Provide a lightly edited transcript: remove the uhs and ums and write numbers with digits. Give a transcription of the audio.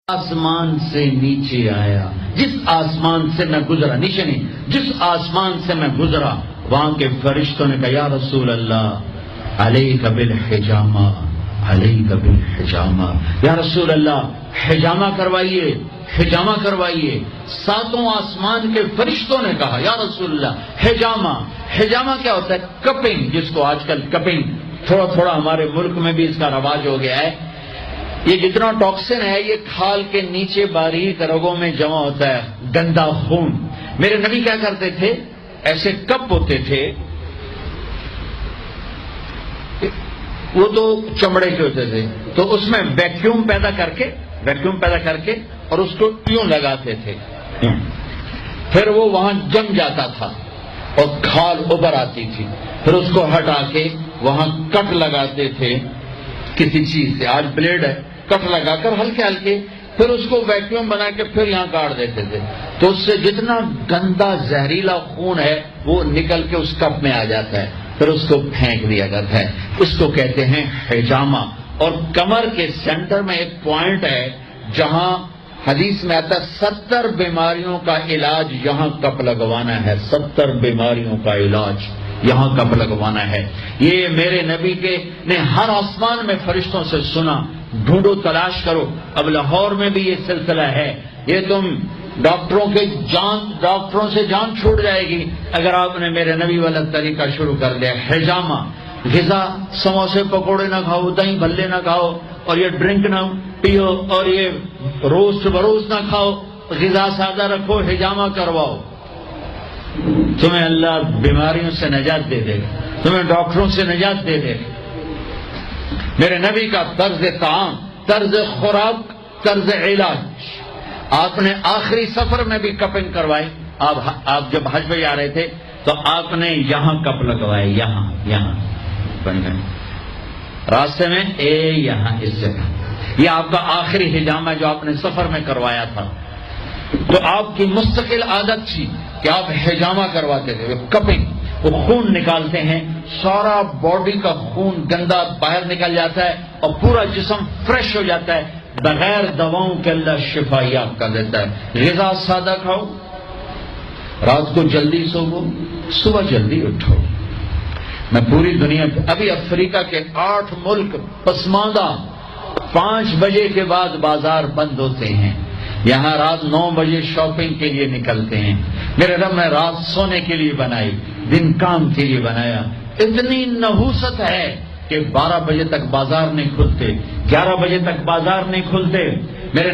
آسمان سے نیچے آیا، جس آسمان سے میں گزرا، نیچے نہیں، جس آسمان سے میں گزرا وہاں کے فرشتوں نے کہا یا رسول اللہ علیک بالحجامہ، علیک بالحجامہ، یا رسول اللہ حجامہ کروائیے، حجامہ کروائیے۔ ساتوں آسمان کے فرشتوں نے کہا یا رسول اللہ حجامہ۔ حجامہ کیا ہوتا ہے؟ کپنگ، جس کو آج کل کپنگ تھوڑا تھوڑا ہمارے ملک میں بھی اس کا رواج ہو گیا ہے۔ یہ جتنا ٹاکسن ہے یہ کھال کے نیچے باریک رگوں میں جمع ہوتا ہے، گندا خون۔ میرے نبی کیا کرتے تھے، ایسے کپ ہوتے تھے، وہ تو چمڑے کے ہوتے تھے، تو اس میں ویکیوم پیدا کر کے اور اس کو یوں لگاتے تھے، پھر وہ وہاں جم جاتا تھا اور کھال ابھر آتی تھی، پھر اس کو ہٹا کے وہاں کٹ لگاتے تھے کسی چیز سے، آج بلیڈ ہے، کٹ لگا کر ہلکے ہلکے، پھر اس کو ویکیوم بنا کے پھر یہاں کاٹ دیتے تھے، تو اس سے جتنا گندا زہریلا خون ہے وہ نکل کے اس کپ میں آ جاتا ہے، پھر اس کو پھینک دیا جاتا ہے۔ اس کو کہتے ہیں حجامہ۔ اور کمر کے سینٹر میں ایک پوائنٹ ہے جہاں حدیث میں آتا ہے 70 بیماریوں کا علاج یہاں کپ لگوانا ہے، 70 بیماریوں کا علاج یہاں کپ لگوانا ہے۔ یہ میرے نبی کے نے ہر آسمان میں فرشتوں سے سنا، ڈھونڈو تلاش کرو۔ اب لاہور میں بھی یہ سلسلہ ہے، یہ تم ڈاکٹروں سے جان چھوٹ جائے گی اگر آپ نے میرے نبی والا طریقہ شروع کر دیا۔ حجامہ، غذا، سموسے پکوڑے نہ کھاؤ، دہی بھلے نہ کھاؤ، اور یہ ڈرنک نہ پیو، اور یہ روز بروز نہ کھاؤ، غذا سادہ رکھو، حجامہ کرواؤ، تمہیں اللہ بیماریوں سے نجات دے دے گا، تمہیں ڈاکٹروں سے نجات دے دے گا۔ میرے نبی کا طرز طعام، طرز خوراک، طرز علاج، آپ نے آخری سفر میں بھی کپنگ کروائی۔ آپ جب حج پہ جا رہے تھے تو آپ نے یہاں کپ لگوائے، یہاں بن گئے راستے میں، یہاں اس جگہ، یہ آپ کا آخری حجامہ جو آپ نے سفر میں کروایا تھا۔ تو آپ کی مستقل عادت تھی کہ آپ حجامہ کرواتے تھے، کپنگ، وہ خون نکالتے ہیں، سارا باڈی کا خون گندا باہر نکل جاتا ہے اور پورا جسم فریش ہو جاتا ہے، بغیر دواؤں کے اللہ شفا یاب کر دیتا ہے۔ غذا سادہ کھاؤ، رات کو جلدی سوو، صبح جلدی اٹھو۔ میں پوری دنیا، ابھی افریقہ کے 8 ملک پسماندہ 5 بجے کے بعد بازار بند ہوتے ہیں، یہاں رات 9 بجے شاپنگ کے لیے نکلتے ہیں۔ میرے رب نے رات سونے کے لیے بنائی، دن کام کے لیے بنایا۔ اتنی نحوست ہے کہ 12 بجے تک بازار نہیں کھلتے، 11 بجے تک بازار نہیں کھلتے۔ میرے